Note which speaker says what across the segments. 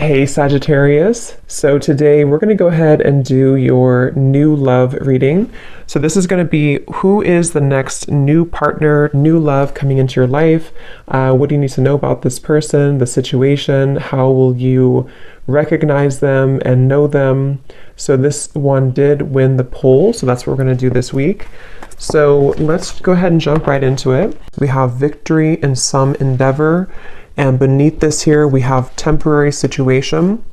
Speaker 1: Hey Sagittarius, so today we're going to go ahead and do your new love reading. So this is going to be who is the next new partner, new love coming into your life. What do you need to know about this person, the situation? How will you recognize them and know them? So this one did win the poll, so that's what we're going to do this week. So let's go ahead and jump right into it. We have victory in some endeavor. And beneath this here, we have temporary situation,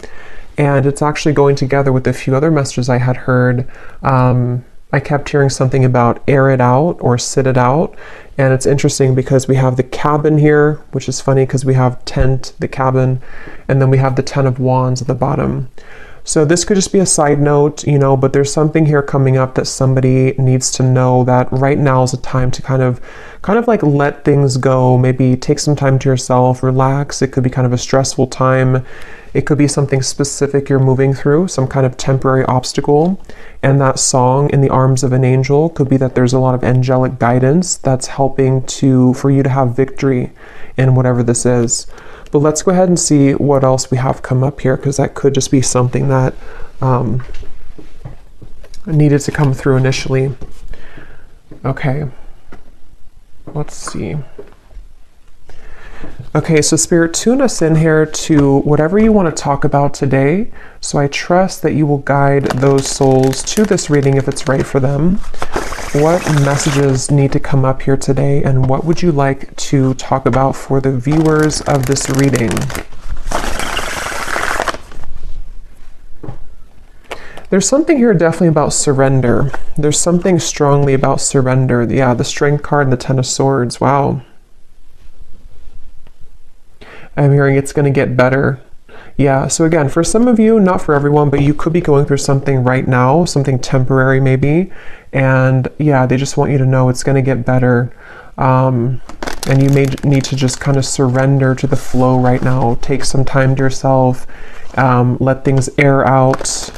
Speaker 1: and it's actually going together with a few other messages I had heard. I kept hearing something about air it out or sit it out. And it's interesting because we have the cabin here, which is funny because we have tent, the cabin, and then we have the 10 of Wands at the bottom. So this could just be a side note, but there's something here coming up that somebody needs to know that right now is a time to kind of like let things go, maybe take some time to yourself, relax. It could be kind of a stressful time. It could be something specific you're moving through, some kind of temporary obstacle. And that song, In the Arms of an Angel, could be that there's a lot of angelic guidance that's helping for you to have victory in whatever this is. But let's go ahead and see what else we have come up here, because that could just be something that needed to come through initially. Okay, let's see. Okay, so Spirit, tune us in here to whatever you want to talk about today. So I trust that you will guide those souls to this reading if it's right for them. What messages need to come up here today, and what would you like to talk about for the viewers of this reading? There's something here definitely about surrender. There's something strongly about surrender. Yeah, the Strength card and the 10 of Swords. Wow. I'm hearing it's going to get better. Yeah, so again, for some of you, not for everyone, but you could be going through something right now, something temporary maybe. And yeah, they just want you to know it's going to get better. And you may need to just kind of surrender to the flow right now. Take some time to yourself. Let things air out.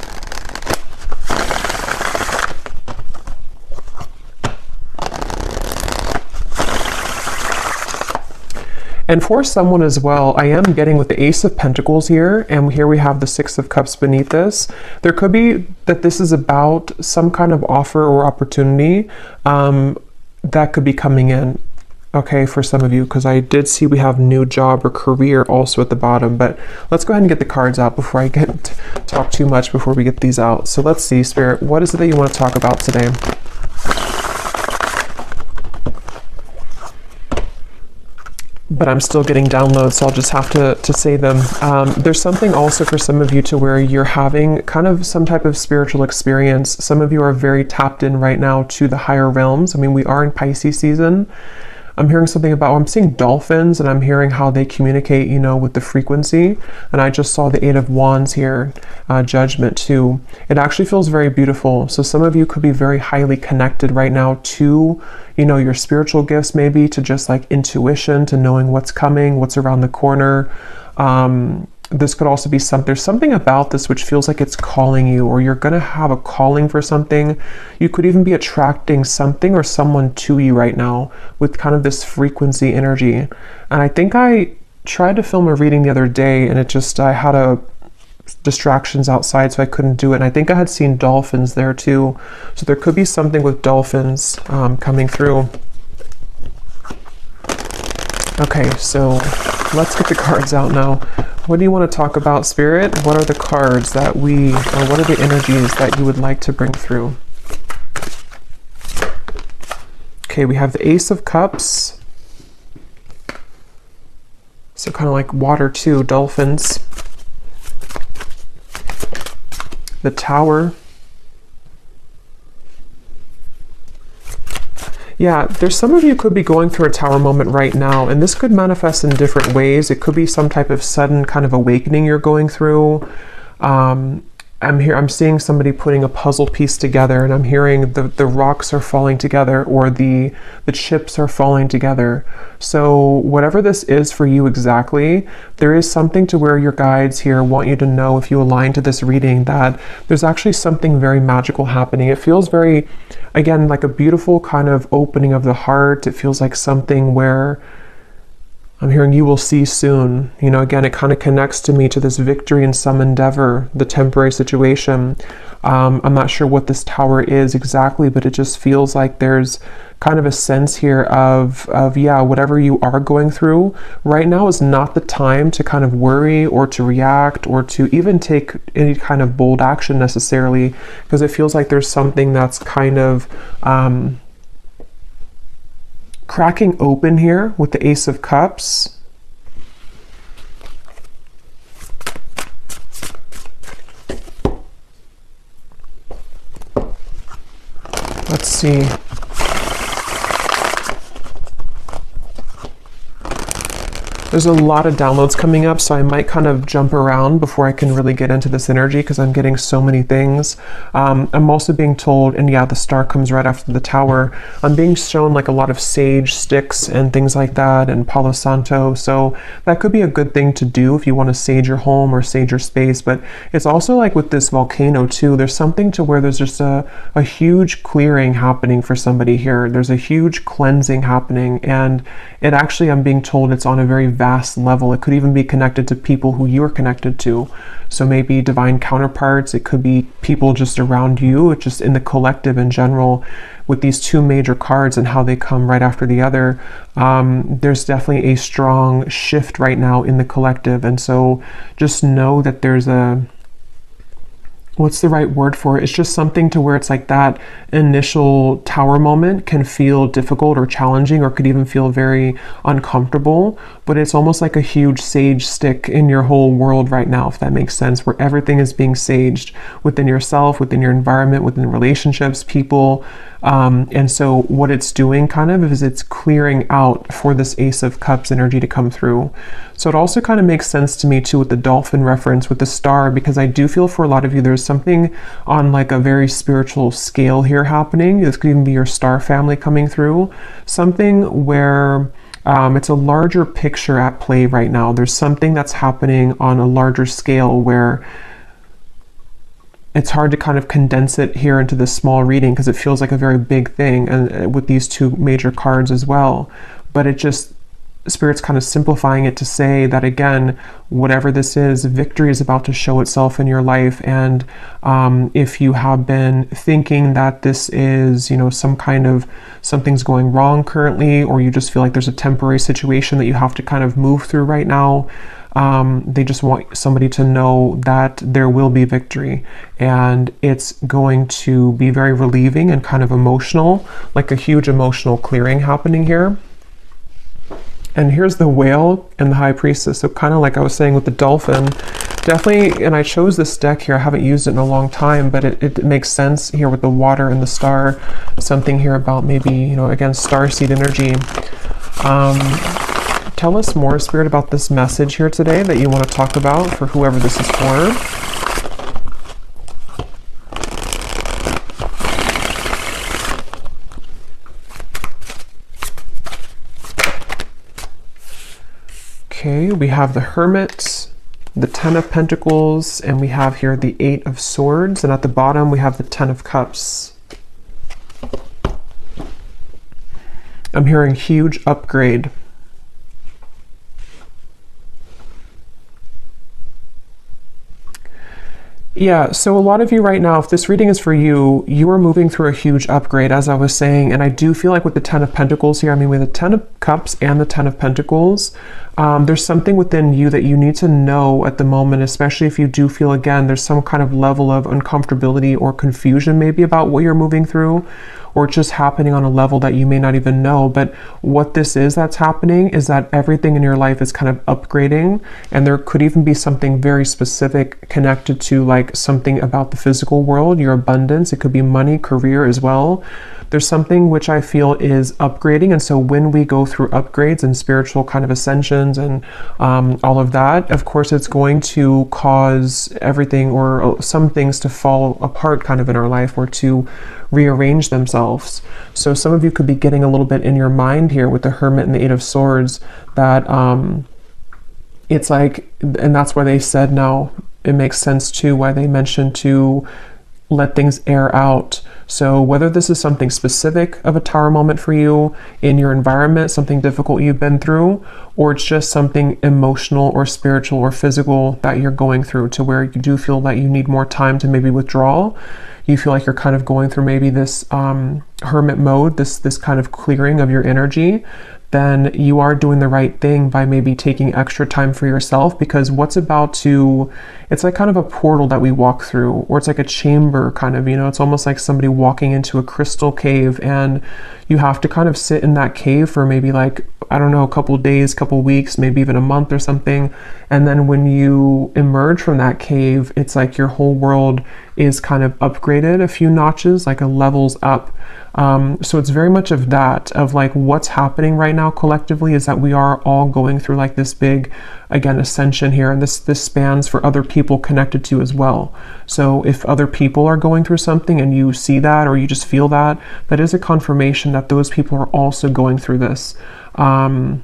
Speaker 1: And for someone as well, I am getting with the Ace of Pentacles here, and here we have the 6 of Cups beneath this. There could be that this is about some kind of offer or opportunity that could be coming in, okay, for some of you, because I did see we have new job or career also at the bottom. But let's go ahead and get the cards out before I talk too much before we get these out. So let's see, Spirit, what is it that you want to talk about today? But I'm still getting downloads, so I'll just have to say them. There's something also for some of you to where you're having kind of some type of spiritual experience. Some of you are very tapped in right now to the higher realms. I mean, we are in Pisces season. I'm hearing something about, I'm seeing dolphins, and I'm hearing how they communicate, with the frequency. And I just saw the 8 of Wands here, Judgment too. It actually feels very beautiful. So some of you could be very highly connected right now to, your spiritual gifts, maybe to just like intuition, to knowing what's coming, what's around the corner. This could also be there's something about this which feels like it's calling you, or you're going to have a calling for something. You could even be attracting something or someone to you right now with kind of this frequency energy. And I think I tried to film a reading the other day, and I had distractions outside, so I couldn't do it. And I think I had seen dolphins there too. So there could be something with dolphins coming through. Okay, so let's get the cards out now. What do you want to talk about, Spirit? What are the cards that or what are the energies that you would like to bring through? Okay, we have the Ace of Cups. So kind of like water too, dolphins. The Tower. Yeah, there's some of you could be going through a Tower moment right now, and this could manifest in different ways. It could be some type of sudden kind of awakening you're going through. I'm seeing somebody putting a puzzle piece together, and I'm hearing the rocks are falling together, or the chips are falling together. So whatever this is for you exactly, there is something to where your guides here want you to know, if you align to this reading, that there's actually something very magical happening. It feels very, again, like a beautiful kind of opening of the heart. It feels like something where I'm hearing you will see soon. You know, again, it kind of connects to me to this victory in some endeavor, the temporary situation. I'm not sure what this tower is exactly, but it just feels like there's kind of a sense here of yeah, whatever you are going through right now is not the time to kind of worry or to react or to even take any kind of bold action necessarily, because it feels like there's something that's kind of cracking open here with the Ace of Cups. Let's see. There's a lot of downloads coming up, so I might kind of jump around before I can really get into this energy because I'm getting so many things. I'm also being told, and yeah, the star comes right after the tower. I'm being shown like a lot of sage sticks and things like that, and Palo Santo. So that could be a good thing to do if you want to sage your home or sage your space. But it's also like with this volcano too, there's something to where there's just a huge clearing happening for somebody here. There's a huge cleansing happening, and it actually, I'm being told, it's on a very vast level. It could even be connected to people who you're connected to. So maybe divine counterparts, it could be people just around you, it's just in the collective in general. With these two major cards and how they come right after the other, there's definitely a strong shift right now in the collective. And so just know that there's a, what's the right word for it? It's just something to where it's like that initial tower moment can feel difficult or challenging, or could even feel very uncomfortable, but it's almost like a huge sage stick in your whole world right now, if that makes sense, where everything is being saged within yourself, within your environment, within relationships, people. And so what it's doing kind of is it's clearing out for this Ace of Cups energy to come through. So it also kind of makes sense to me too with the dolphin reference with the star, because I do feel for a lot of you there's something on like a very spiritual scale here happening. This could even be your star family coming through, something where it's a larger picture at play right now. There's something that's happening on a larger scale where it's hard to kind of condense it here into this small reading because it feels like a very big thing, and with these two major cards as well. But it just, Spirit's kind of simplifying it to say that, again, whatever this is, victory is about to show itself in your life. And if you have been thinking that this is, you know, some kind of something's going wrong currently, or you just feel like there's a temporary situation that you have to kind of move through right now, they just want somebody to know that there will be victory, and it's going to be very relieving and kind of emotional, like a huge emotional clearing happening here. And here's the whale and the high priestess. So kind of like I was saying with the dolphin, definitely, and I chose this deck here, I haven't used it in a long time, but it makes sense here with the water and the star, something here about maybe, you know, again, starseed energy. Tell us more, Spirit, about this message here today that you want to talk about for whoever this is for. Okay, we have the Hermit, the Ten of Pentacles, and we have here the Eight of Swords, and at the bottom we have the Ten of Cups. I'm hearing huge upgrade. Yeah, so a lot of you right now, if this reading is for you, you are moving through a huge upgrade, as I was saying, and I do feel like with the Ten of Pentacles here, I mean, with the Ten of Cups and the Ten of Pentacles, there's something within you that you need to know at the moment, especially if you do feel, again, there's some kind of level of uncomfortability or confusion maybe about what you're moving through, or just happening on a level that you may not even know. But what this is that's happening is that everything in your life is kind of upgrading, and there could even be something very specific connected to like something about the physical world, your abundance. It could be money, career as well. There's something which I feel is upgrading, and so when we go through upgrades and spiritual kind of ascensions and all of that, of course it's going to cause everything or some things to fall apart kind of in our life, or to rearrange themselves. So some of you could be getting a little bit in your mind here with the Hermit and the Eight of Swords that it's like, and that's why they said now it makes sense too why they mentioned to let things air out. So whether this is something specific of a tower moment for you in your environment, something difficult you've been through, or it's just something emotional or spiritual or physical that you're going through, to where you do feel that you need more time to maybe withdraw. You feel like you're kind of going through maybe this hermit mode, this kind of clearing of your energy, then you are doing the right thing by maybe taking extra time for yourself, because what's about to, it's like kind of a portal that we walk through, or it's like a chamber kind of, it's almost like somebody walking into a crystal cave, and you have to kind of sit in that cave for maybe like, I don't know, a couple of days, couple weeks, maybe even a month or something. And then when you emerge from that cave, it's like your whole world is kind of upgraded a few notches, like a levels up. So it's very much of that, of like what's happening right now collectively is that we are all going through like this big, again, ascension here. And this spans for other people connected to as well. So if other people are going through something and you see that, or you just feel that, that is a confirmation that those people are also going through this. And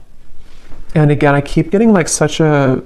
Speaker 1: again, I keep getting like such a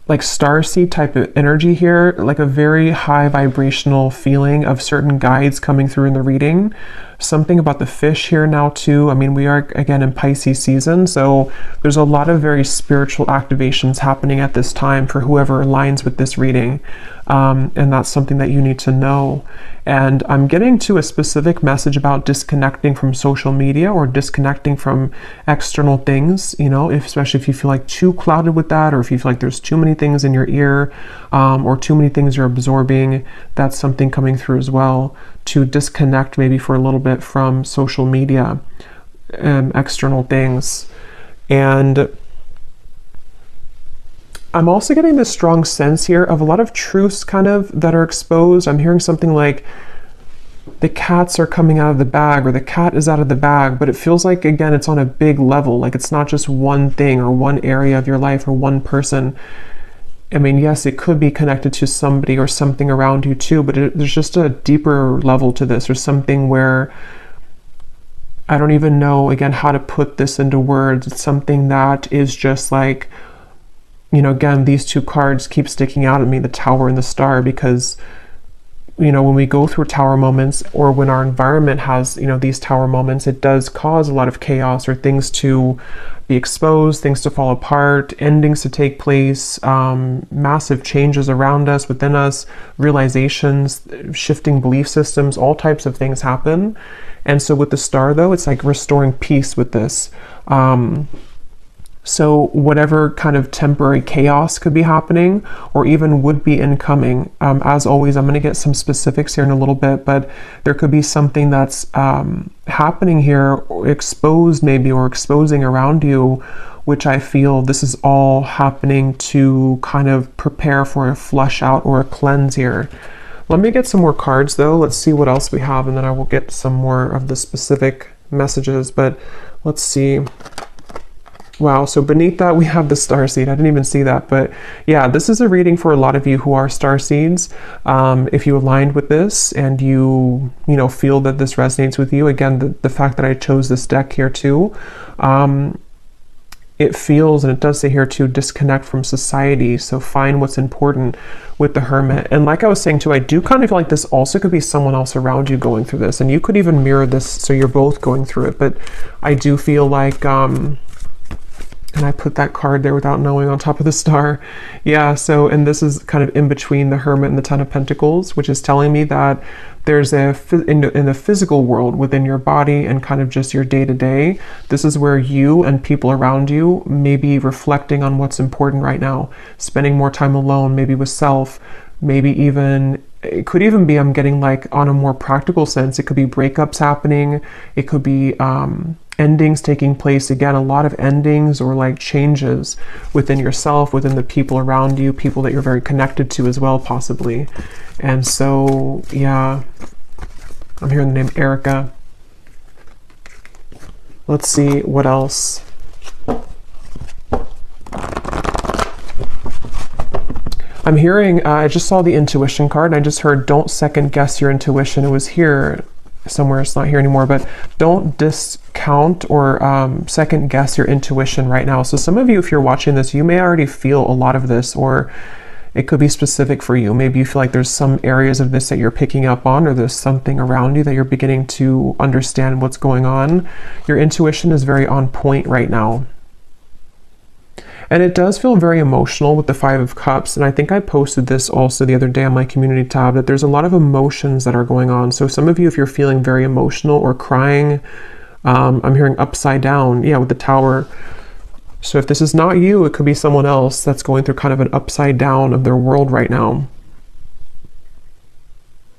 Speaker 1: like starseed type of energy here, like a very high vibrational feeling of certain guides coming through in the reading. Something about the fish here now too. I mean, we are again in Pisces season, so there's a lot of very spiritual activations happening at this time for whoever aligns with this reading. And that's something that you need to know. And I'm getting to a specific message about disconnecting from social media or disconnecting from external things, especially if you feel like too clouded with that, or if you feel like there's too many things in your ear, or too many things you're absorbing. That's something coming through as well, to disconnect maybe for a little bit from social media, external things. And I'm also getting this strong sense here of a lot of truths kind of that are exposed. I'm hearing something like the cats are coming out of the bag, or the cat is out of the bag, but it feels like, again, it's on a big level. Like it's not just one thing or one area of your life or one person. I mean, yes, it could be connected to somebody or something around you too, but there's just a deeper level to this, or something where I don't even know, again, how to put this into words. It's something that is just like, again, these two cards keep sticking out at me, the Tower and the Star, because, when we go through tower moments, or when our environment has, these tower moments, it does cause a lot of chaos, or things to be exposed, things to fall apart, endings to take place, massive changes around us, within us, realizations, shifting belief systems, all types of things happen. And so with the Star, though, it's like restoring peace with this. So whatever kind of temporary chaos could be happening, or even would be incoming, as always, I'm going to get some specifics here in a little bit, but there could be something that's happening here, or exposed maybe, or exposing around you, which I feel this is all happening to kind of prepare for a flush out or a cleanse here. Let me get some more cards though. Let's see what else we have, and then I will get some more of the specific messages, but let's see. Wow, so beneath that we have the starseed. I didn't even see that, but yeah, this is a reading for a lot of you who are starseeds. If you aligned with this and you feel that this resonates with you, again, the fact that I chose this deck here too, it feels, and it does say here to disconnect from society. So find what's important with the Hermit. And like I was saying too, I do kind of feel like this also could be someone else around you going through this, and you could even mirror this, so you're both going through it. But I do feel like, and I put that card there without knowing on top of the Star. Yeah, so, and this is kind of in between the Hermit and the Ten of Pentacles, which is telling me that there's in the physical world, within your body and kind of just your day-to-day, this is where you and people around you may be reflecting on what's important right now, spending more time alone, maybe with self, maybe even, it could even be, I'm getting like on a more practical sense, it could be breakups happening, it could be endings taking place, again, a lot of endings or like changes within yourself, within the people around you, people that you're very connected to as well, possibly. And so, yeah, I'm hearing the name Erica. Let's see what else. I'm hearing, I just saw the intuition card, and I just heard, don't second guess your intuition. It was here somewhere, it's not here anymore, but don't discount or second guess your intuition right now. So some of you, if you're watching this, you may already feel a lot of this, or It could be specific for you. Maybe you feel like there's some areas of this that you're picking up on, or there's something around you that you're beginning to understand what's going on. Your intuition is very on point right now. And it does feel very emotional with the Five of Cups. And I think I posted this also the other day on my community tab, that there's a lot of emotions that are going on. So some of you, if you're feeling very emotional or crying, I'm hearing upside down, yeah, with the Tower. So if this is not you, it could be someone else that's going through kind of an upside down of their world right now.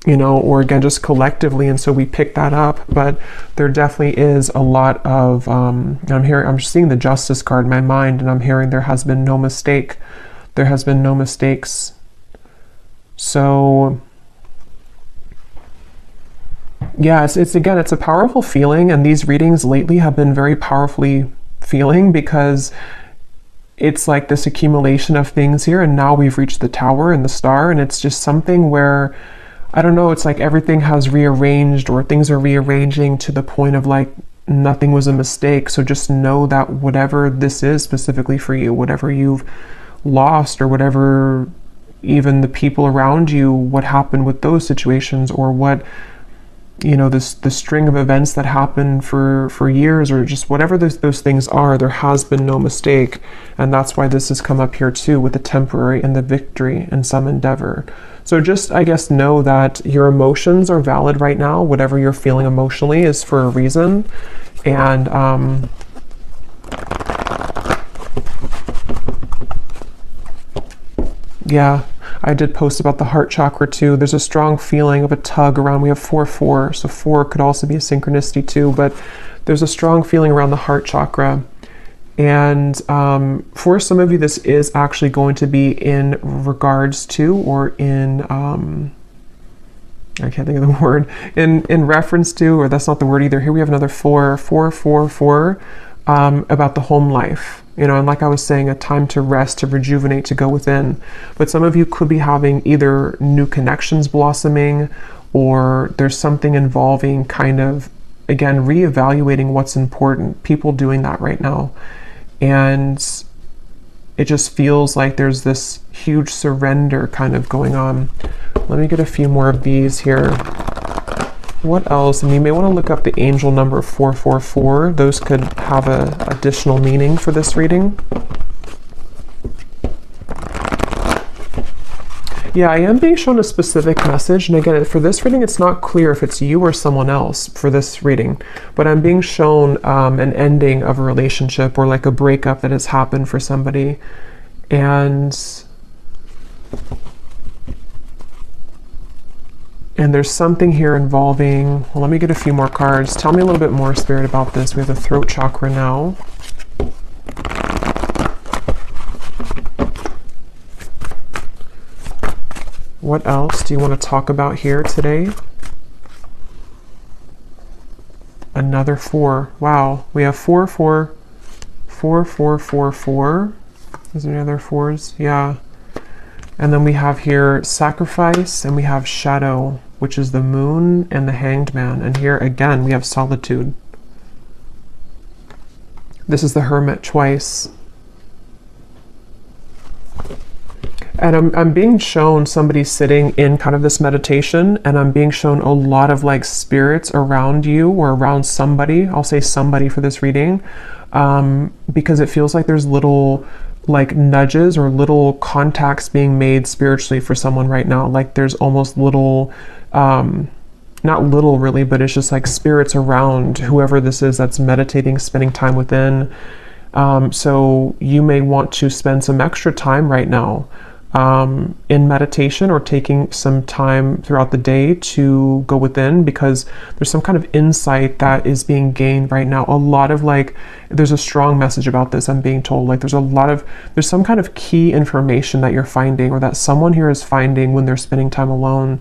Speaker 1: You know, or again, just collectively, and so we pick that up. But there definitely is a lot of I'm seeing the Justice card in my mind, and I'm hearing there has been no mistake. There has been no mistakes. So yeah, it's again, it's a powerful feeling, and these readings lately have been very powerfully feeling, because it's like this accumulation of things here, and now we've reached the Tower and the Star, and it's just something where, I don't know, it's like everything has rearranged, or things are rearranging to the point of like nothing was a mistake. So just know that whatever this is specifically for you, whatever you've lost, or whatever, even the people around you, what happened with those situations, or what, you know, the string of events that happened for years, or just whatever those things are, there has been no mistake. And that's why this has come up here too, with the Temporary and the Victory in some endeavor. So just, I guess, know that your emotions are valid right now. Whatever you're feeling emotionally is for a reason. And yeah, I did post about the heart chakra too. There's a strong feeling of a tug around. We have 4-4, so 4 could also be a synchronicity too, but there's a strong feeling around the heart chakra. And for some of you, this is actually going to be in regards to, or in, I can't think of the word, in reference to, or that's not the word either. Here we have another 4, about the home life. You know, and like I was saying, a time to rest, to rejuvenate, to go within. But some of you could be having either new connections blossoming, or there's something involving kind of, again, reevaluating what's important. People doing that right now. And it just feels like there's this huge surrender kind of going on. Let me get a few more of these here. What else? And you may want to look up the angel number 444. Those could have a additional meaning for this reading. Yeah, I am being shown a specific message. And again, for this reading, it's not clear if it's you or someone else for this reading. But I'm being shown an ending of a relationship, or like a breakup that has happened for somebody. And there's something here involving, well, let me get a few more cards. Tell me a little bit more, Spirit, about this. We have the throat chakra now. What else do you want to talk about here today? Another 4. Wow. We have 4, 4, 4, 4, 4, 4. Is there any other 4s? Yeah. And then we have here sacrifice, and we have shadow, which is the moon and the hanged man. And here again, we have solitude. This is the hermit twice. And I'm being shown somebody sitting in kind of this meditation, and I'm being shown a lot of like spirits around you, or around somebody. I'll say somebody for this reading, because it feels like there's little like nudges or little contacts being made spiritually for someone right now. Like there's almost little, not little really, but it's just like spirits around whoever this is that's meditating, spending time within. So you may want to spend some extra time right now in meditation, or taking some time throughout the day to go within, because there's some kind of insight that is being gained right now. A lot of like, there's a strong message about this, I'm being told. Like there's some kind of key information that you're finding, or that someone here is finding when they're spending time alone.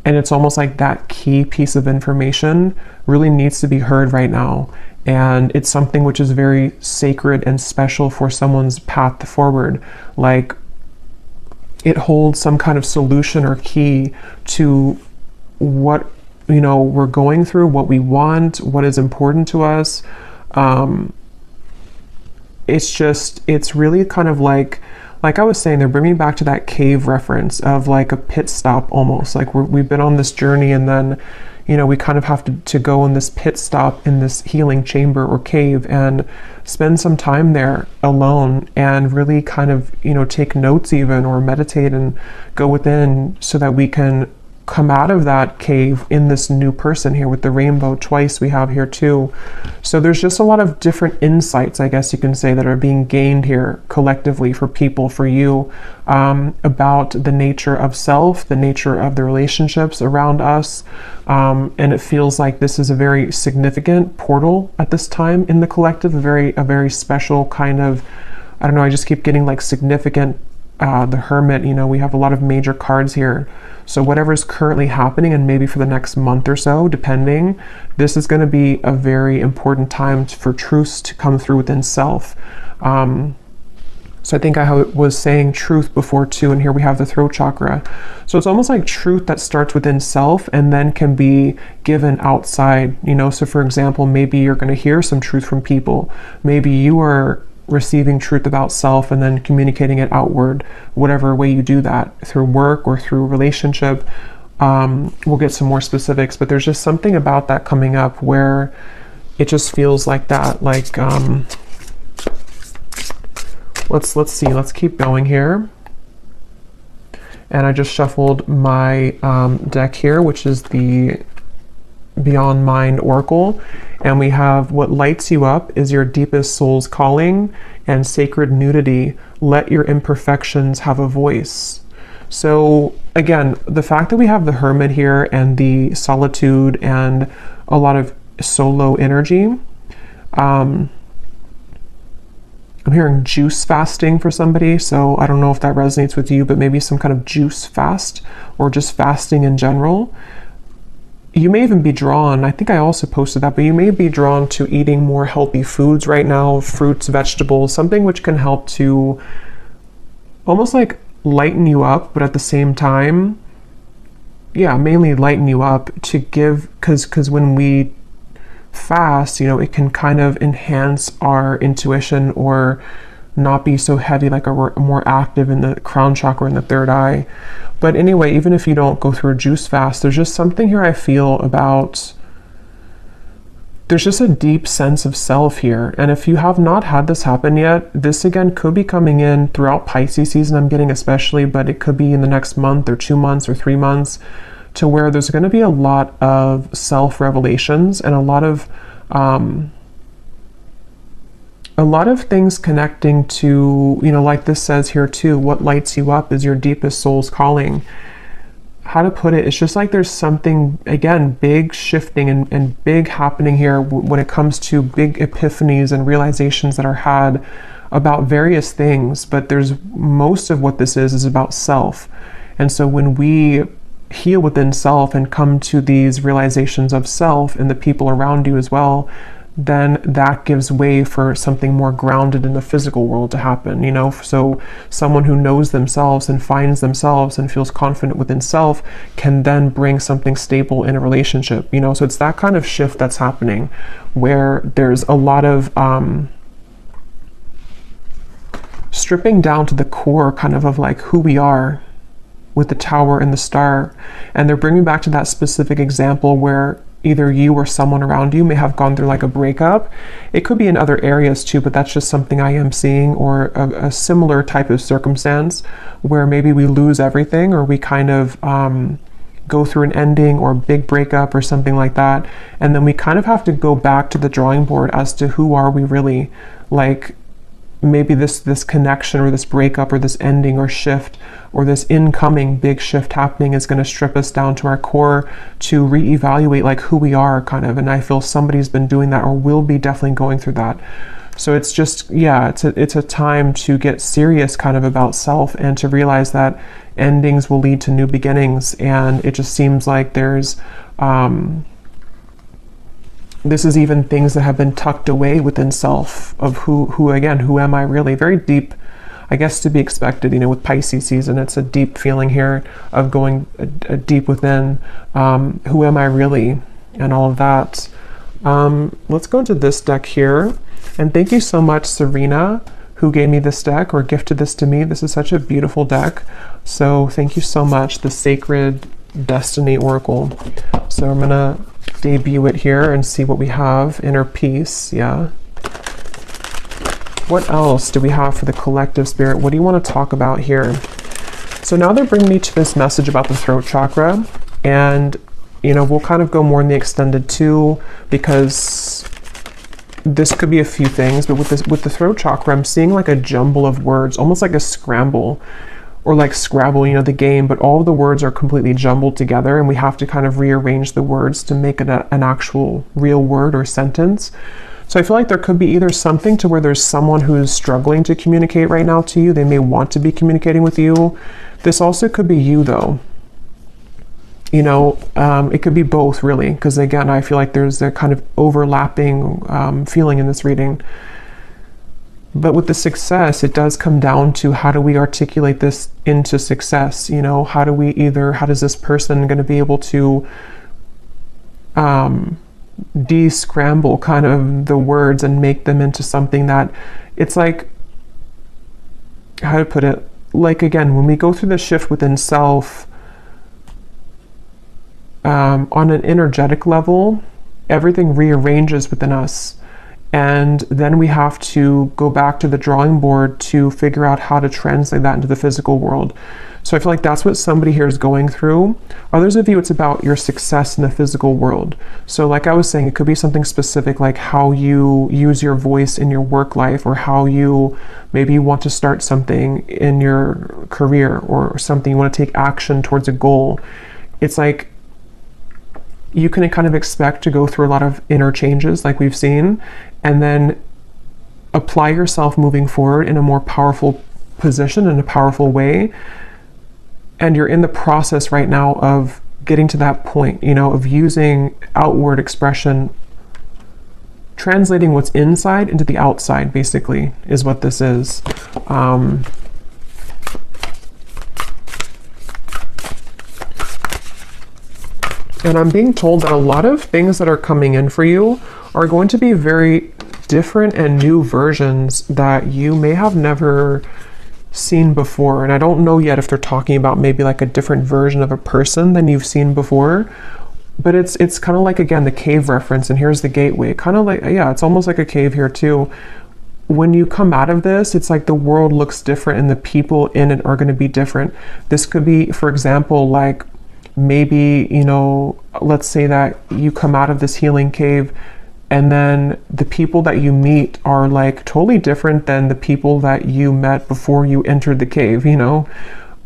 Speaker 1: And it's almost like that key piece of information really needs to be heard right now. And it's something which is very sacred and special for someone's path forward. Like it holds some kind of solution or key to what, you know, we're going through, what we want, what is important to us. It's really kind of like like I was saying, they're bringing back to that cave reference of like a pit stop almost. Like we've been on this journey, and then, you know, we kind of have to go in this pit stop in this healing chamber or cave and spend some time there alone and really kind of, you know, take notes even, or meditate and go within, so that we can come out of that cave in this new person here with the rainbow twice we have here too. So there's just a lot of different insights, I guess you can say, that are being gained here collectively for people, for you, about the nature of self, the nature of the relationships around us. And it feels like this is a very significant portal at this time in the collective, a very special kind of, I don't know, I just keep getting like significant, the Hermit, you know, we have a lot of major cards here. So whatever's currently happening, and maybe for the next month or so, depending, this is going to be a very important time for truths to come through within self. So I think I was saying truth before too, and here we have the throat chakra. So it's almost like truth that starts within self and then can be given outside, you know. So for example, maybe you're going to hear some truth from people. Maybe you are receiving truth about self and then communicating it outward, whatever way you do that, through work or through relationship. We'll get some more specifics, but there's just something about that coming up where it just feels like that. Like, let's see, let's keep going here. And I just shuffled my deck here, which is the Beyond Mind Oracle, and we have what lights you up is your deepest soul's calling and sacred nudity. Let your imperfections have a voice. So again, the fact that we have the Hermit here and the solitude and a lot of solo energy, I'm hearing juice fasting for somebody, so I don't know if that resonates with you, but maybe some kind of juice fast or just fasting in general. You may even be drawn, I think I also posted that, but you may be drawn to eating more healthy foods right now, fruits, vegetables, something which can help to almost like lighten you up, but at the same time, yeah, mainly lighten you up to give, because when we fast, you know, it can kind of enhance our intuition or not be so heavy, like we're more active in the crown chakra and the third eye. But anyway, even if you don't go through a juice fast, there's just something here I feel about, there's just a deep sense of self here. And if you have not had this happen yet, this again could be coming in throughout Pisces season, I'm getting especially, but it could be in the next month or 2 months or 3 months, to where there's going to be a lot of self-revelations and a lot of things connecting to, you know, like this says here too, what lights you up is your deepest soul's calling. How to put it, it's just like there's something, again, big shifting and big happening here when it comes to big epiphanies and realizations that are had about various things. But there's most of what this is about self. And so when we heal within self and come to these realizations of self and the people around you as well, then that gives way for something more grounded in the physical world to happen, you know. So someone who knows themselves and finds themselves and feels confident within self can then bring something stable in a relationship, you know. So it's that kind of shift that's happening where there's a lot of stripping down to the core kind of like who we are with the Tower and the Star. And they're bringing back to that specific example where either you or someone around you may have gone through like a breakup. It could be in other areas too, but that's just something I am seeing, or a similar type of circumstance where maybe we lose everything, or we kind of go through an ending or big breakup or something like that. And then we kind of have to go back to the drawing board as to who are we really. Like maybe this connection or this breakup or this ending or shift or this incoming big shift happening is going to strip us down to our core to reevaluate like who we are kind of. And I feel somebody's been doing that or will be definitely going through that. So it's just, yeah, it's a time to get serious kind of about self and to realize that endings will lead to new beginnings. And it just seems like there's this is even things that have been tucked away within self of who again, who am I really? Very deep, I guess, to be expected, you know, with Pisces season. It's a deep feeling here of going deep within, who am I really, and all of that. Let's go into this deck here. And thank you so much, Serena, who gave me this deck or gifted this to me. This is such a beautiful deck. So thank you so much, the Sacred Destiny Oracle. So I'm gonna debut it here and see what we have. Inner peace, yeah. What else do we have for the collective spirit? What do you want to talk about here? So now they're bringing me to this message about the throat chakra, and you know, we'll kind of go more in the extended too, because this could be a few things, but with the throat chakra, I'm seeing like a jumble of words, almost like a scramble, or like Scrabble, you know, the game, but all of the words are completely jumbled together, and we have to kind of rearrange the words to make it an actual real word or sentence. So I feel like there could be either something to where there's someone who's struggling to communicate right now to you. They may want to be communicating with you. This also could be you though. You know, it could be both really, because again, I feel like there's a kind of overlapping feeling in this reading. But with the success, it does come down to how do we articulate this into success? You know, how does this person going to be able to de-scramble kind of the words and make them into something that it's like, how to put it, like again, when we go through the shift within self, on an energetic level, everything rearranges within us. And then we have to go back to the drawing board to figure out how to translate that into the physical world. So I feel like that's what somebody here is going through. Others of you, it's about your success in the physical world. So like I was saying, it could be something specific like how you use your voice in your work life, or how you maybe want to start something in your career, or something you want to take action towards a goal. It's like you can kind of expect to go through a lot of inner changes like we've seen, and then apply yourself moving forward in a more powerful position, in a powerful way. And you're in the process right now of getting to that point, you know, of using outward expression, translating what's inside into the outside, basically, is what this is. And I'm being told that a lot of things that are coming in for you are going to be very different and new versions that you may have never seen before. And I don't know yet if they're talking about maybe like a different version of a person than you've seen before. But it's kind of like, again, the cave reference, and here's the gateway. Kind of like, yeah, it's almost like a cave here too. When you come out of this, it's like the world looks different and the people in it are going to be different. This could be, for example, like, maybe, you know, let's say that you come out of this healing cave and then the people that you meet are like totally different than the people that you met before you entered the cave, you know,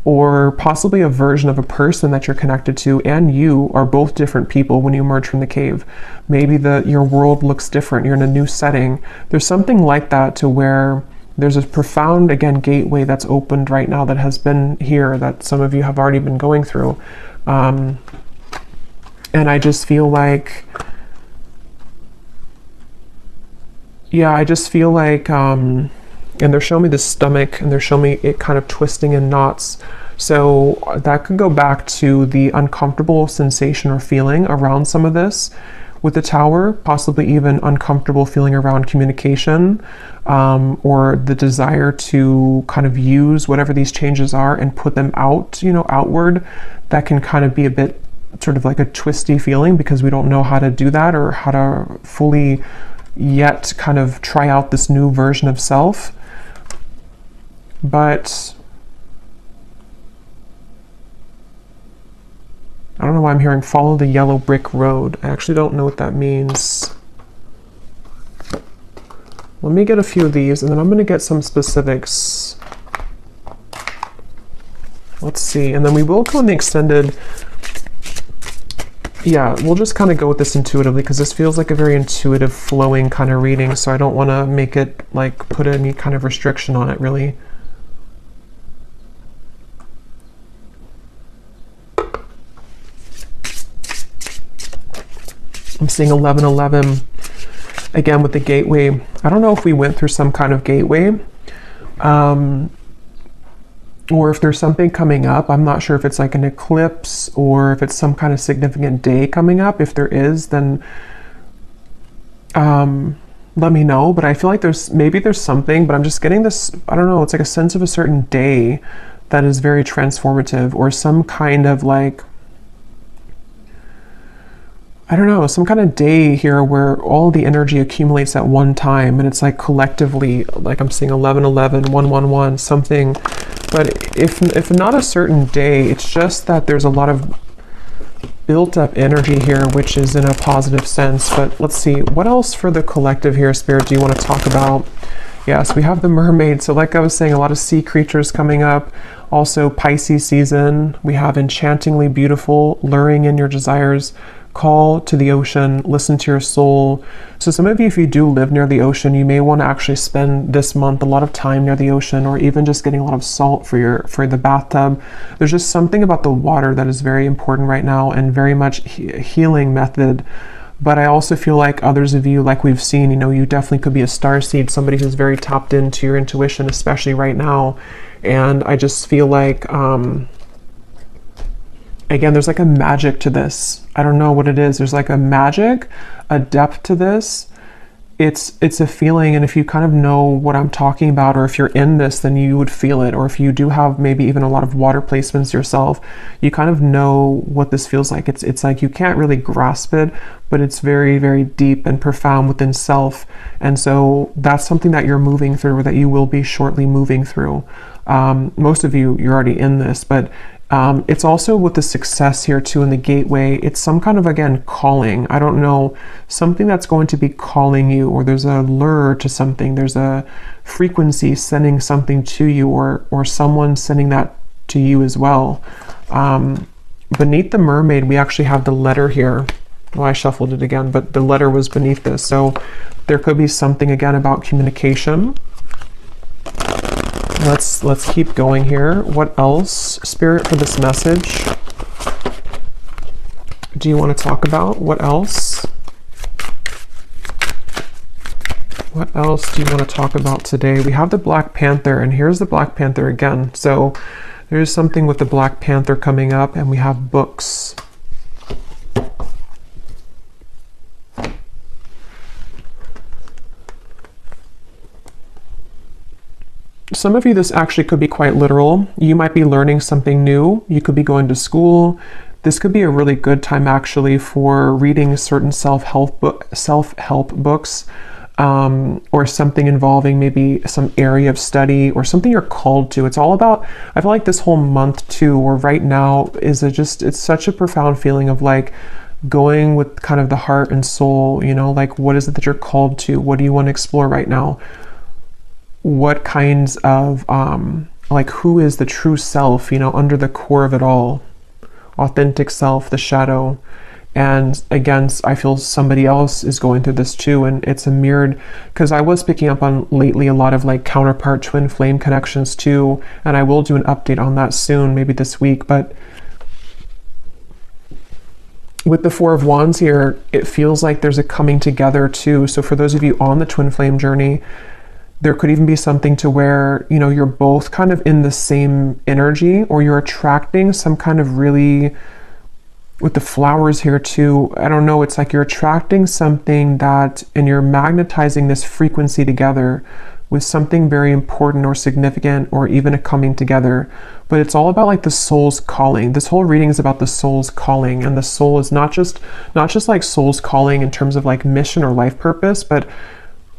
Speaker 1: or possibly a version of a person that you're connected to and you are both different people when you emerge from the cave. Maybe your world looks different. You're in a new setting. There's something like that, to where there's a profound, again, gateway that's opened right now that has been here, that some of you have already been going through. And I just feel like, yeah, I just feel like, and they're showing me the stomach, and they're showing me it kind of twisting in knots. So that could go back to the uncomfortable sensation or feeling around some of this with the Tower, possibly even uncomfortable feeling around communication, or the desire to kind of use whatever these changes are and put them out, you know, outward. That can kind of be a bit sort of like a twisty feeling, because we don't know how to do that, or how to fully yet kind of try out this new version of self. But I don't know why I'm hearing follow the yellow brick road. I actually don't know what that means. Let me get a few of these, and then I'm going to get some specifics. Let's see, and then we will go in the extended. Yeah, we'll just kind of go with this intuitively, because this feels like a very intuitive, flowing kind of reading, so I don't want to make it like put any kind of restriction on it, really. I'm seeing 1111 again with the gateway. I don't know if we went through some kind of gateway, or if there's something coming up. I'm not sure if it's like an eclipse or if it's some kind of significant day coming up. If there is, then let me know. But I feel like there's something, but I'm just getting this, I don't know, it's like a sense of a certain day that is very transformative, or some kind of like, I don't know, some kind of day here where all the energy accumulates at one time, and it's like collectively, like I'm seeing 1111, 111, something. But if not a certain day, it's just that there's a lot of built up energy here, which is in a positive sense. But let's see, what else for the collective here, Spirit, do you want to talk about? Yes, we have the mermaid. So like I was saying, a lot of sea creatures coming up. Also Pisces season. We have enchantingly beautiful, luring in your desires, call to the ocean, listen to your soul. So some of you, if you do live near the ocean, you may want to actually spend this month a lot of time near the ocean, or even just getting a lot of salt for the bathtub. There's just something about the water that is very important right now, and very much healing method. But I also feel like others of you, like we've seen, you know, you definitely could be a starseed, somebody who's very tapped into your intuition, especially right now. And I just feel like, again, there's like a magic to this. I don't know what it is. There's like a magic, a depth to this. It's a feeling, and if you kind of know what I'm talking about, or if you're in this, then you would feel it. Or if you do have maybe even a lot of water placements yourself, you kind of know what this feels like. It's like you can't really grasp it, but it's very, very deep and profound within self. And so that's something that you're moving through, or that you will be shortly moving through. Most of you, you're already in this, but it's also with the success here too in the gateway. It's some kind of, again, calling. I don't know, something that's going to be calling you, or there's a lure to something. There's a frequency sending something to you, or someone sending that to you as well. Beneath the mermaid, we actually have the letter here. Well, I shuffled it again, but the letter was beneath this. So there could be something again about communication. Let's keep going here. What else, Spirit, for this message do you want to talk about? What else? What else do you want to talk about today? We have the Black Panther, and here's the Black Panther again. So there's something with the Black Panther coming up, and we have books. Some of you, this actually could be quite literal. You might be learning something new. You could be going to school. This could be a really good time actually for reading certain self-help books, or something involving maybe some area of study, or something you're called to. It's all about, I feel like this whole month too, or right now, is it's such a profound feeling of like going with kind of the heart and soul, you know, like what is it that you're called to? What do you want to explore right now? What kinds of, like who is the true self, you know, under the core of it all, authentic self, the shadow. And again, I feel somebody else is going through this too, and it's a mirrored, because I was picking up on lately a lot of like counterpart twin flame connections too, and I will do an update on that soon, maybe this week. But with the Four of Wands here, it feels like there's a coming together too. So for those of you on the twin flame journey, there could even be something to where, you know, you're both kind of in the same energy, or you're attracting some kind of really, with the flowers here too, I don't know, it's like you're attracting something that, and you're magnetizing this frequency together with something very important or significant, or even a coming together. But it's all about like the soul's calling. This whole reading is about the soul's calling, and the soul is not just like soul's calling in terms of like mission or life purpose, but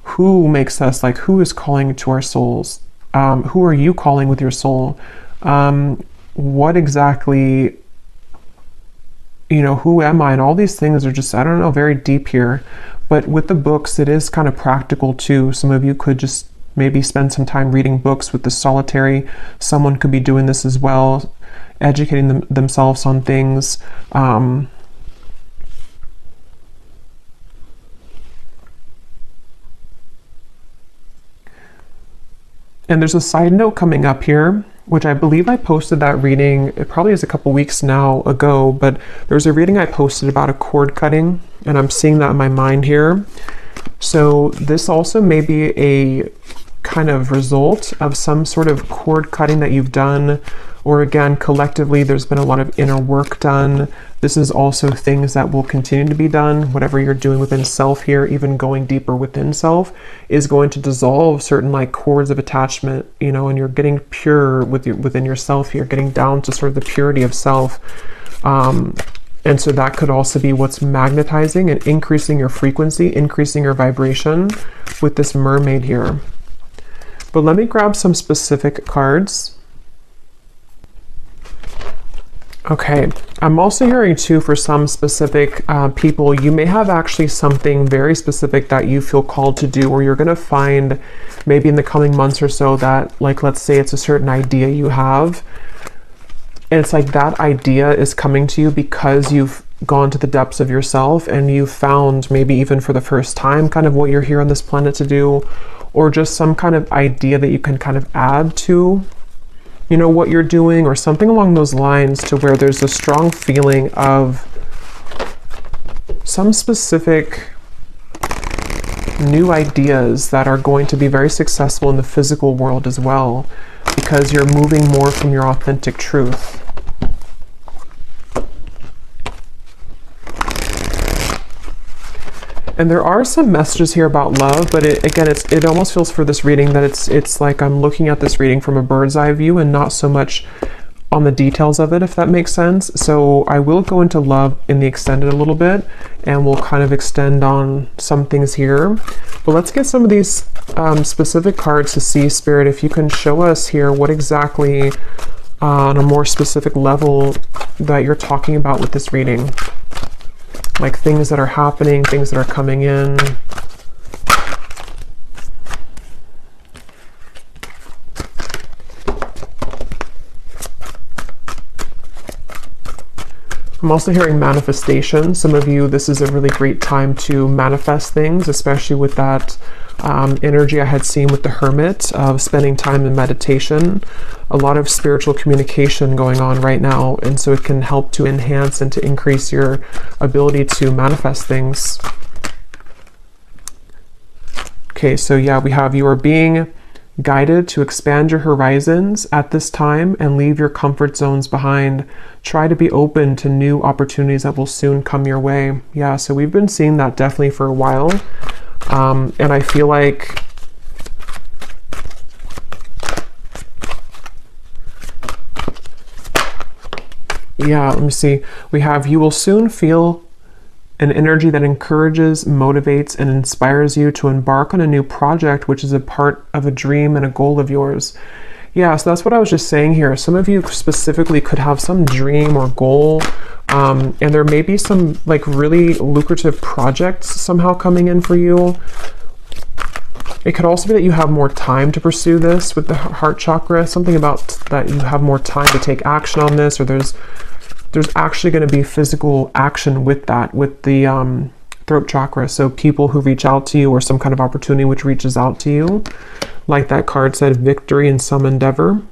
Speaker 1: who makes us, like who is calling to our souls? Who are you calling with your soul? What exactly, you know, who am I? And all these things are just, I don't know, very deep here. But with the books, it is kind of practical too. Some of you could just maybe spend some time reading books with the solitary. Someone could be doing this as well, educating themselves on things. And there's a side note coming up here, which I believe I posted that reading, it probably is a couple weeks now ago, but there's a reading I posted about a cord cutting, and I'm seeing that in my mind here. So this also may be a kind of result of some sort of cord cutting that you've done, or again, collectively, there's been a lot of inner work done. This is also things that will continue to be done. Whatever you're doing within self here, even going deeper within self, is going to dissolve certain like cords of attachment, you know, and you're getting pure within yourself here, getting down to sort of the purity of self. And so that could also be what's magnetizing and increasing your frequency, increasing your vibration with this mermaid here. But let me grab some specific cards. Okay, I'm also hearing too, for some specific people, you may have actually something very specific that you feel called to do, or you're going to find maybe in the coming months or so that, like, let's say it's a certain idea you have. And it's like that idea is coming to you because you've gone to the depths of yourself and you found, maybe even for the first time, kind of what you're here on this planet to do, or just some kind of idea that you can kind of add to, you know, what you're doing, or something along those lines, to where there's a strong feeling of some specific new ideas that are going to be very successful in the physical world as well, because you're moving more from your authentic truth. And there are some messages here about love, but it almost feels for this reading that it's like I'm looking at this reading from a bird's eye view and not so much on the details of it, if that makes sense. So I will go into love in the extended a little bit, and we'll kind of extend on some things here. But let's get some of these specific cards to see, Spirit, if you can show us here what exactly on a more specific level that you're talking about with this reading. Like things that are happening, things that are coming in. I'm also hearing manifestation. Some of you, this is a really great time to manifest things, especially with that energy I had seen with the Hermit of spending time in meditation. A lot of spiritual communication going on right now, and so it can help to enhance and to increase your ability to manifest things. Okay, so yeah, we have you are being guided to expand your horizons at this time and leave your comfort zones behind. Try to be open to new opportunities that will soon come your way. Yeah, so we've been seeing that definitely for a while. And I feel like yeah, let me see. We have you will soon feel an energy that encourages, motivates, and inspires you to embark on a new project, which is a part of a dream and a goal of yours. Yeah, so that's what I was just saying here. Some of you specifically could have some dream or goal, and there may be some like really lucrative projects somehow coming in for you. It could also be that you have more time to pursue this with the heart chakra, something about that you have more time to take action on this, or there's actually going to be physical action with that, with the throat chakra. So people who reach out to you, or some kind of opportunity which reaches out to you, like that card said, victory in some endeavor.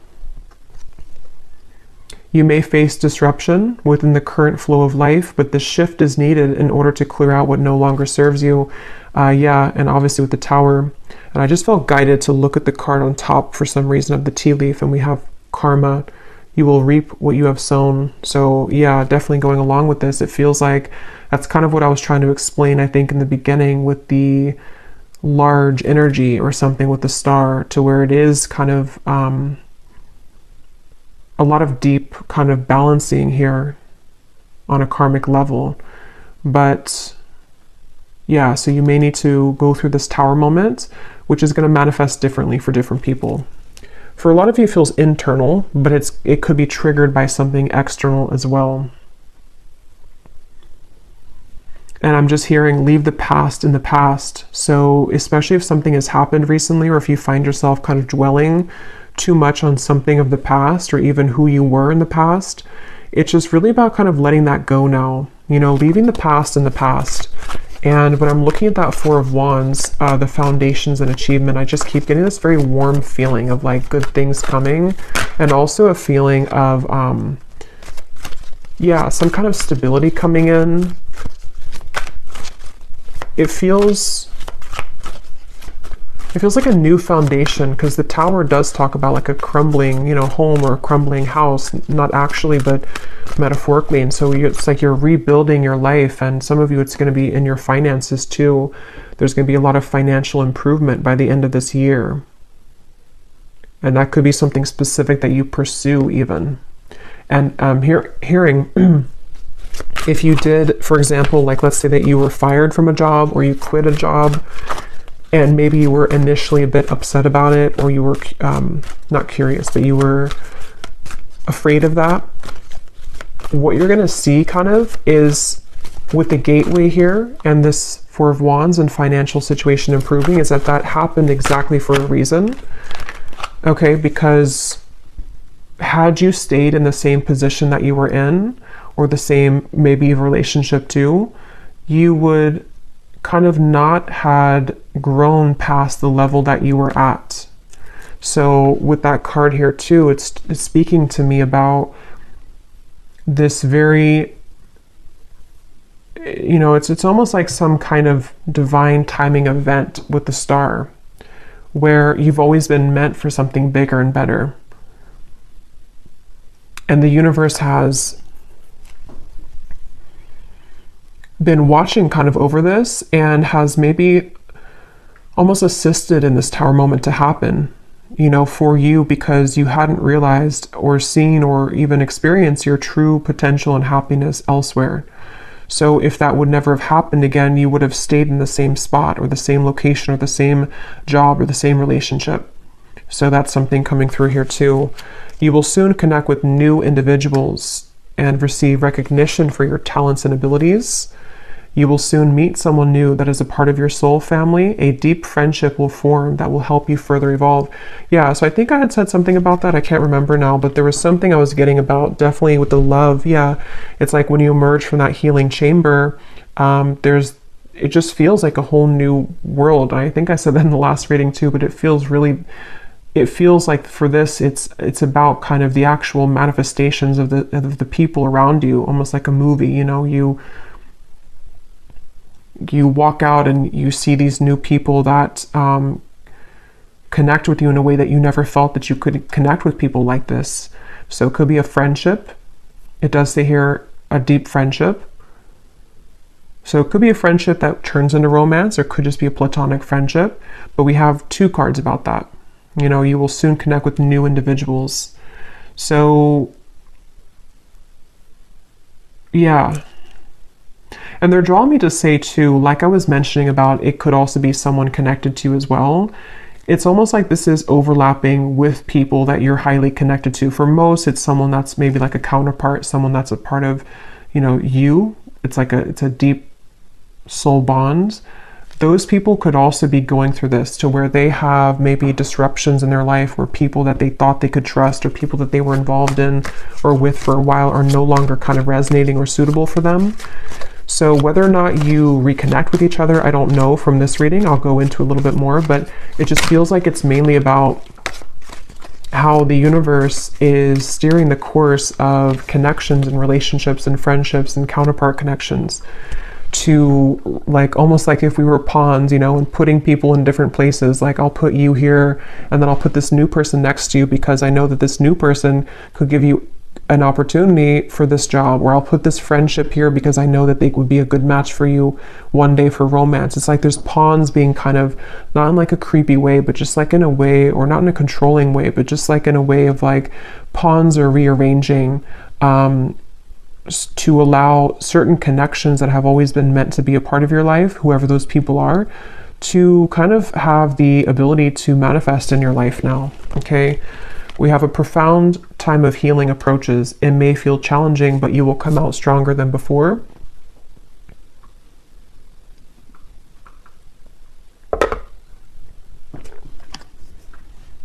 Speaker 1: You may face disruption within the current flow of life, but the shift is needed in order to clear out what no longer serves you. Yeah, and obviously with the Tower. And I just felt guided to look at the card on top for some reason of the tea leaf, and we have karma. You will reap what you have sown. So yeah, definitely going along with this, it feels like that's kind of what I was trying to explain, I think, in the beginning with the large energy or something with the star, to where it is kind of a lot of deep kind of balancing here on a karmic level. But yeah, so you may need to go through this Tower moment, which is going to manifest differently for different people. For a lot of you, it feels internal, but it could be triggered by something external as well. And I'm just hearing, leave the past in the past. So especially if something has happened recently, or if you find yourself kind of dwelling too much on something of the past, or even who you were in the past, it's just really about kind of letting that go now, you know, leaving the past in the past. And when I'm looking at that Four of Wands, the foundations and achievement, I just keep getting this very warm feeling of like good things coming, and also a feeling of, yeah, some kind of stability coming in. It feels It feels like a new foundation, because the Tower does talk about like a crumbling, you know, home or a crumbling house, not actually, but metaphorically. And so it's like you're rebuilding your life, and some of you, it's going to be in your finances too. There's going to be a lot of financial improvement by the end of this year. And that could be something specific that you pursue even. And hearing, if you did, for example, like let's say that you were fired from a job or you quit a job, and maybe you were initially a bit upset about it, or you were not curious, but you were afraid of that. What you're going to see kind of is with the gateway here and this Four of Wands and financial situation improving, is that that happened exactly for a reason. Okay, because had you stayed in the same position that you were in, or the same maybe relationship too, you would kind of not had grown past the level that you were at. So with that card here too, it's speaking to me about this very, you know, it's almost like some kind of divine timing event with the star, where you've always been meant for something bigger and better. And the universe has been watching kind of over this and has maybe almost assisted in this Tower moment to happen, you know, for you, because you hadn't realized or seen or even experienced your true potential and happiness elsewhere. So if that would never have happened again, you would have stayed in the same spot or the same location or the same job or the same relationship. So that's something coming through here too. You will soon connect with new individuals and receive recognition for your talents and abilities. You will soon meet someone new that is a part of your soul family. A deep friendship will form that will help you further evolve. Yeah, so I think I had said something about that. I can't remember now, but there was something I was getting about, definitely with the love. Yeah, it's like when you emerge from that healing chamber, it just feels like a whole new world. I think I said that in the last reading too, but it feels like for this, it's about kind of the actual manifestations of the people around you, almost like a movie. You know, you walk out and you see these new people that connect with you in a way that you never felt that you could connect with people like this. So it could be a friendship. It does say here a deep friendship. So it could be a friendship that turns into romance, or it could just be a platonic friendship. But we have two cards about that. You know, you will soon connect with new individuals. So yeah. And they're drawing me to say too, like I was mentioning about, it could also be someone connected to you as well. It's almost like this is overlapping with people that you're highly connected to. For most, it's someone that's maybe like a counterpart, someone that's a part of, you know, you. It's a deep soul bond. Those people could also be going through this, to where they have maybe disruptions in their life, where people that they thought they could trust or people that they were involved in or with for a while are no longer kind of resonating or suitable for them. So whether or not you reconnect with each other, I don't know from this reading. I'll go into a little bit more, but it just feels like it's mainly about how the universe is steering the course of connections and relationships and friendships and counterpart connections, to like almost like if we were pawns, you know, and putting people in different places. Like I'll put you here and then I'll put this new person next to you, because I know that this new person could give you an opportunity for this job, or I'll put this friendship here because I know that they would be a good match for you one day for romance. It's like there's pawns being kind of, not in like a creepy way, but just like in a way, or not in a controlling way, but just like in a way of like pawns are rearranging to allow certain connections that have always been meant to be a part of your life, whoever those people are, to kind of have the ability to manifest in your life now. Okay. We have a profound time of healing approaches. It may feel challenging, but you will come out stronger than before.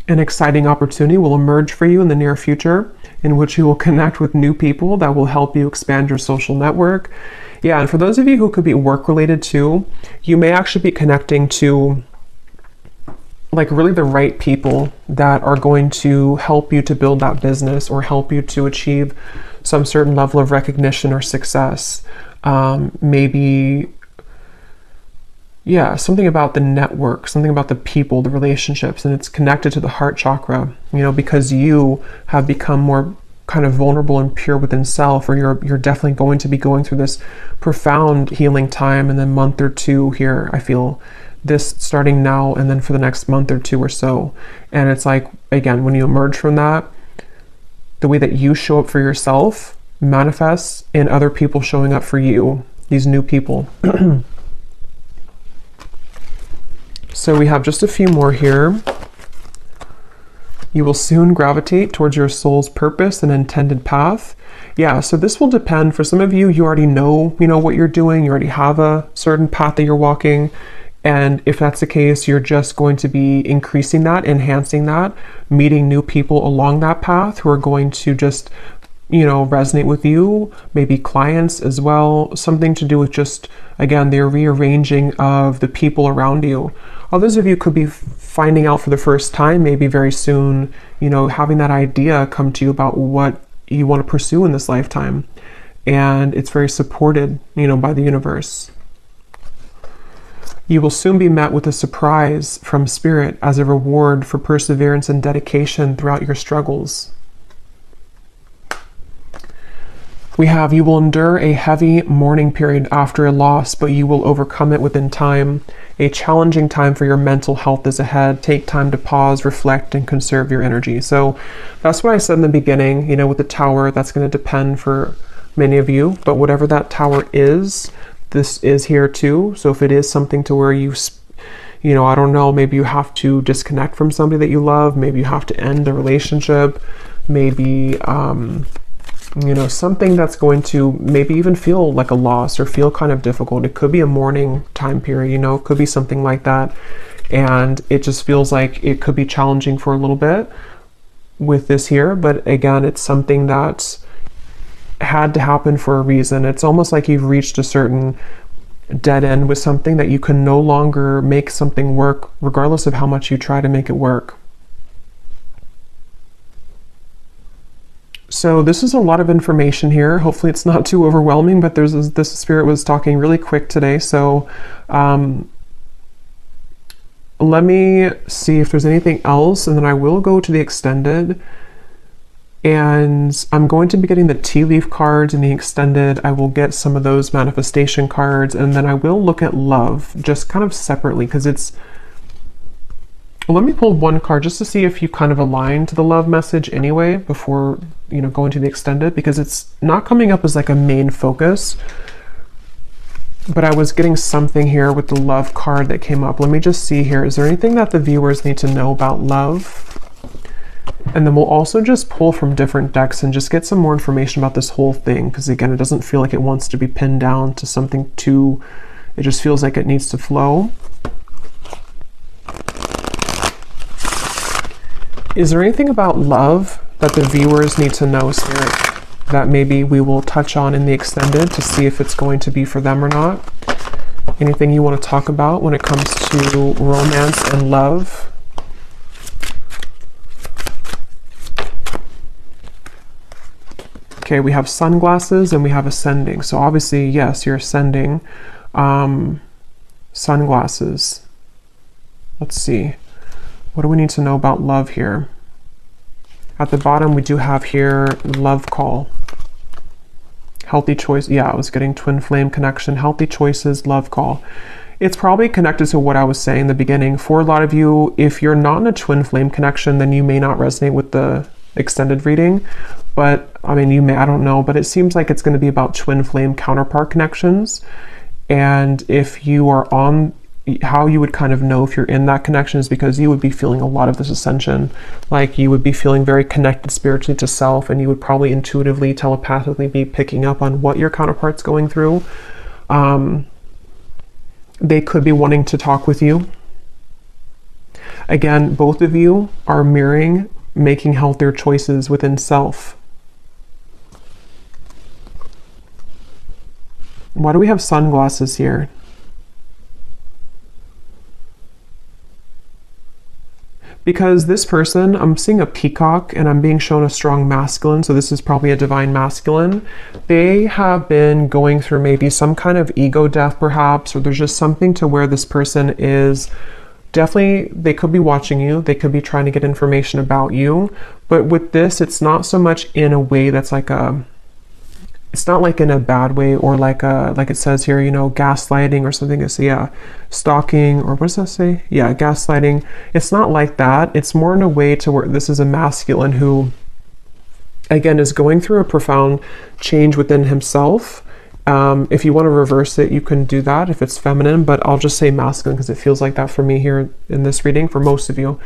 Speaker 1: An exciting opportunity will emerge for you in the near future, in which you will connect with new people that will help you expand your social network. Yeah, and for those of you who could be work related too, you may actually be connecting to like really the right people that are going to help you to build that business, or help you to achieve some certain level of recognition or success. Maybe yeah, something about the network, something about the people, the relationships, and it's connected to the heart chakra, you know, because you have become more kind of vulnerable and pure within self, or you're definitely going to be going through this profound healing time in the month or two here. I feel this starting now and then for the next month or two or so. And it's like, again, when you emerge from that, the way that you show up for yourself manifests in other people showing up for you, these new people. So we have just a few more here. You will soon gravitate towards your soul's purpose and intended path. Yeah, so this will depend. For some of you, you already know, what you're doing. You already have a certain path that you're walking. And if that's the case, you're just going to be increasing that, enhancing that, meeting new people along that path who are going to just, resonate with you, maybe clients as well, something to do with just, again, the rearranging of the people around you. Others of you could be finding out for the first time, maybe very soon, having that idea come to you about what you want to pursue in this lifetime. And it's very supported, by the universe. You will soon be met with a surprise from Spirit as a reward for perseverance and dedication throughout your struggles. We have, you will endure a heavy mourning period after a loss, but you will overcome it within time. A challenging time for your mental health is ahead. Take time to pause, reflect, and conserve your energy. So that's what I said in the beginning, with the tower, that's going to depend for many of you, but whatever that tower is, this is here too. So if it is something to where you, I don't know, maybe you have to disconnect from somebody that you love, maybe you have to end a relationship, maybe, something that's going to maybe even feel like a loss or feel kind of difficult. It could be a mourning time period, it could be something like that. And it just feels like it could be challenging for a little bit with this here. But again, it's something that's had to happen for a reason. It's almost like you've reached a certain dead end with something that you can no longer make something work, regardless of how much you try to make it work. So this is a lot of information here. Hopefully it's not too overwhelming, but this Spirit was talking really quick today. So let me see if there's anything else, and then I will go to the extended. And I'm going to be getting the tea leaf cards in the extended. I will get some of those manifestation cards, and then I will look at love just kind of separately, because it's, let me pull one card just to see if you kind of align to the love message anyway before, going to the extended, because it's not coming up as like a main focus. But I was getting something here with the love card that came up. Let me just see here. Is there anything that the viewers need to know about love? And then we'll also just pull from different decks and just get some more information about this whole thing. Because again, it doesn't feel like it wants to be pinned down to something too, it just feels like it needs to flow. Is there anything about love that the viewers need to know, Spirit, that maybe we will touch on in the extended to see if it's going to be for them or not? Anything you want to talk about when it comes to romance and love? Okay, we have sunglasses and we have ascending. So obviously, yes, you're ascending. Sunglasses. Let's see. What do we need to know about love here? At the bottom, we do have here love call. Healthy choice. Yeah, I was getting twin flame connection. Healthy choices, love call. It's probably connected to what I was saying in the beginning. For a lot of you, if you're not in a twin flame connection, then you may not resonate with the extended reading. But I mean, you may, I don't know, but it seems like it's going to be about twin flame counterpart connections. And if you are on, how you would kind of know if you're in that connection is because you would be feeling a lot of this ascension. Like you would be feeling very connected spiritually to self, and you would probably intuitively, telepathically be picking up on what your counterpart's going through. They could be wanting to talk with you. Again, both of you are mirroring making healthier choices within self. Why do we have sunglasses here? because this person, I'm seeing a peacock and I'm being shown a strong masculine, so this is probably a divine masculine. They have been going through maybe some kind of ego death perhaps, or there's just something to where this person is definitely, they could be watching you, they could be trying to get information about you, but with this, it's not so much in a way that's like a, it's not like in a bad way, or like it says here, you know, gaslighting or something. It's, yeah, stalking, or what does that say? Yeah, gaslighting. It's not like that. It's more in a way to where this is a masculine who, again, is going through a profound change within himself. If you want to reverse it, you can do that if it's feminine, but I'll just say masculine because it feels like that for me here in this reading, for most of you.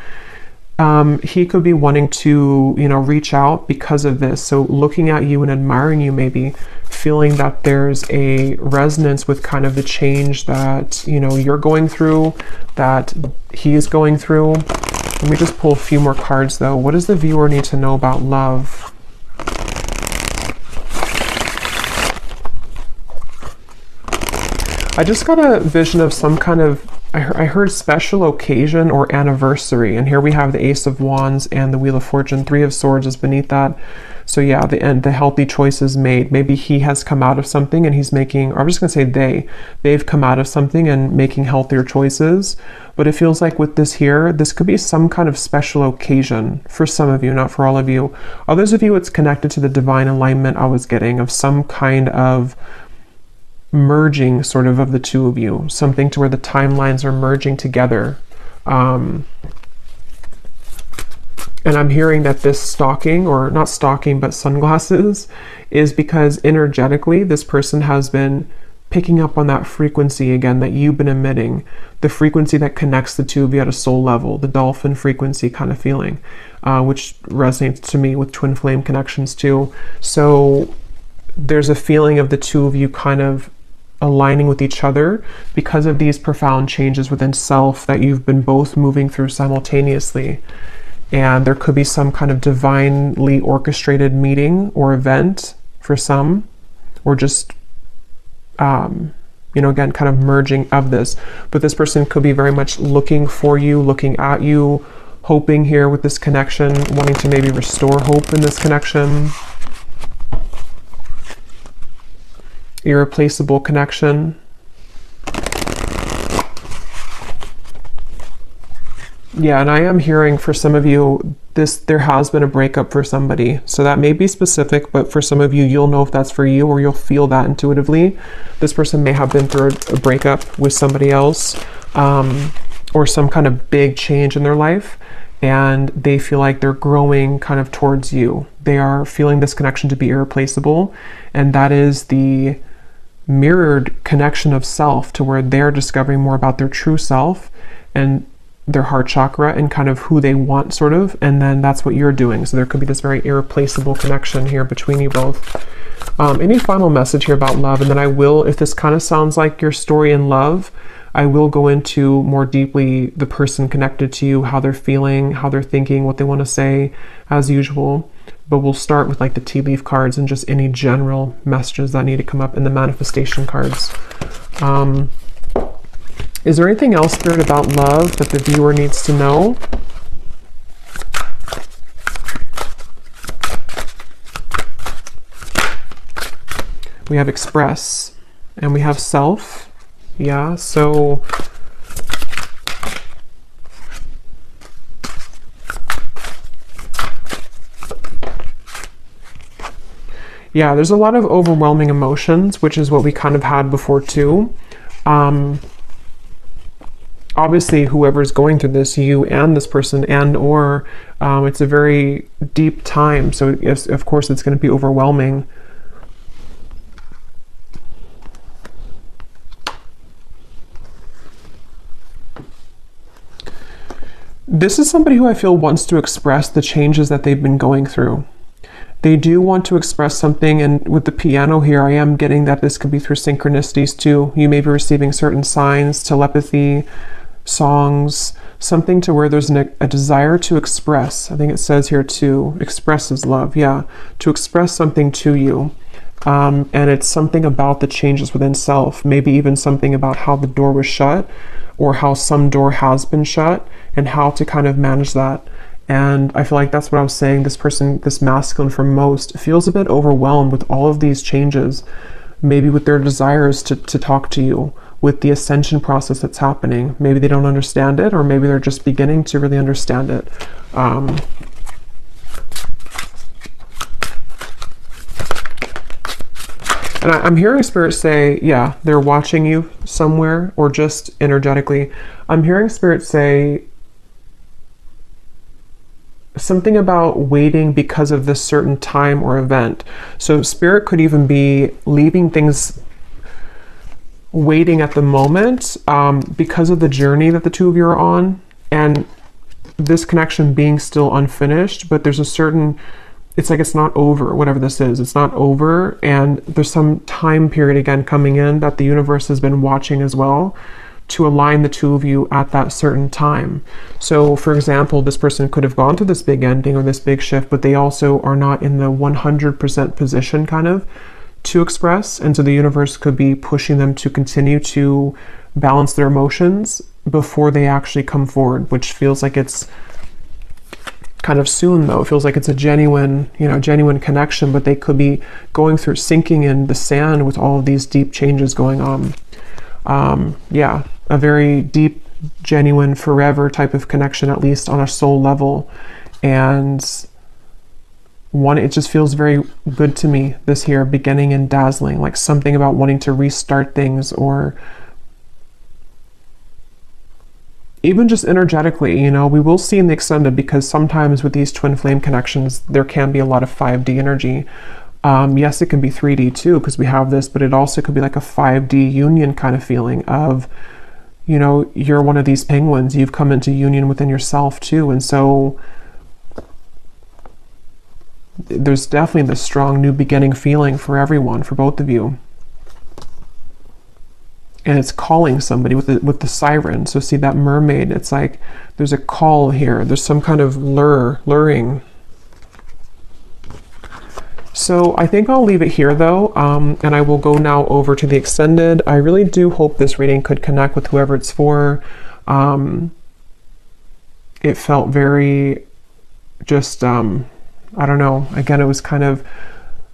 Speaker 1: He could be wanting to, you know, reach out because of this. So looking at you and admiring you, maybe feeling that there's a resonance with kind of the change that, you know, you're going through, that he is going through. Let me just pull a few more cards though. What does the viewer need to know about love? I just got a vision of some kind of, I heard special occasion or anniversary, and here we have the Ace of Wands and the Wheel of Fortune. Three of Swords is beneath that. So yeah, the healthy choices made. Maybe he has come out of something and he's making, or I'm just gonna say they've come out of something and making healthier choices. But it feels like with this here, this could be some kind of special occasion for some of you, not for all of you. Others of you, it's connected to the divine alignment I was getting of some kind of merging sort of the two of you, something to where the timelines are merging together. And I'm hearing that this stalking, or not stalking, but sunglasses, is because energetically this person has been picking up on that frequency again that you've been emitting, the frequency that connects the two of you at a soul level, the dolphin frequency kind of feeling, which resonates to me with twin flame connections too. So there's a feeling of the two of you kind of aligning with each other because of these profound changes within self that you've been both moving through simultaneously. And there could be some kind of divinely orchestrated meeting or event for some, or just, you know, again, kind of merging of this. But this person could be very much looking for you, looking at you, hoping here with this connection, wanting to maybe restore hope in this connection. Irreplaceable connection. Yeah, and I am hearing for some of you, there has been a breakup for somebody. So that may be specific, but for some of you, you'll know if that's for you, or you'll feel that intuitively. This person may have been through a breakup with somebody else, or some kind of big change in their life, and they feel like they're growing kind of towards you. They are feeling this connection to be irreplaceable, and that is the mirrored connection of self, to where they're discovering more about their true self and their heart chakra and kind of who they want, sort of, and then that's what you're doing. So there could be this very irreplaceable connection here between you both. Any final message here about love? And then I will, if this kind of sounds like your story in love, I will go into more deeply the person connected to you, how they're feeling, how they're thinking, what they want to say, as usual. But we'll start with like the tea leaf cards and just any general messages that need to come up in the manifestation cards. Is there anything else, Spirit, about love that the viewer needs to know? We have express and we have self. Yeah, so yeah, there's a lot of overwhelming emotions, which is what we kind of had before too. Obviously, whoever's going through this, you and this person, and or it's a very deep time. So yes, of course, it's going to be overwhelming. This is somebody who I feel wants to express the changes that they've been going through. They do want to express something, and with the piano here, I am getting that this could be through synchronicities too. You may be receiving certain signs, telepathy, songs, something to where there's a desire to express. I think it says here to express is love. Yeah, to express something to you. And it's something about the changes within self, maybe even something about how the door was shut or how some door has been shut and how to kind of manage that. And I feel like that's what I was saying. This person, this masculine for most, feels a bit overwhelmed with all of these changes, maybe with their desires to talk to you, with the ascension process that's happening. Maybe they don't understand it, or maybe they're just beginning to really understand it. And I'm hearing Spirit say, yeah, they're watching you somewhere, or just energetically. I'm hearing Spirit say something about waiting because of this certain time or event. So Spirit could even be leaving things waiting at the moment because of the journey that the two of you are on, and this connection being still unfinished, but there's a certain, it's like it's not over, whatever this is, it's not over, and there's some time period again coming in that the universe has been watching as well to align the two of you at that certain time. So for example, this person could have gone through this big ending or this big shift, but they also are not in the 100% position kind of to express, and so the universe could be pushing them to continue to balance their emotions before they actually come forward, which feels like it's kind of soon though. It feels like it's a genuine, genuine connection, but they could be going through, sinking in the sand with all of these deep changes going on. Yeah, a very deep, genuine, forever type of connection, at least on a soul level. And it just feels very good to me, this here, beginning and dazzling, like something about wanting to restart things, or even just energetically, we will see in the extended, because sometimes with these twin flame connections, there can be a lot of 5D energy. Yes, it can be 3D too, because we have this, but it also could be like a 5D union kind of feeling of, you're one of these penguins, you've come into union within yourself too. And so there's definitely this strong new beginning feeling for everyone, for both of you. And it's calling somebody with the siren. So see that mermaid, it's like there's a call here. There's some kind of luring. So I think I'll leave it here though, and I will go now over to the extended. I really do hope this reading could connect with whoever it's for. It felt very just, I don't know, again, it was kind of,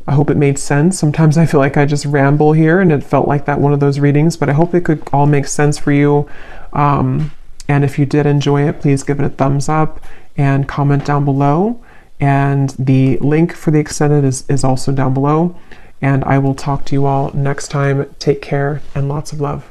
Speaker 1: I hope it made sense. Sometimes I feel like I just ramble here, and it felt like that one of those readings, but I hope it could all make sense for you. And if you did enjoy it, please give it a thumbs up and comment down below. And the link for the extended is also down below. And I will talk to you all next time. Take care and lots of love.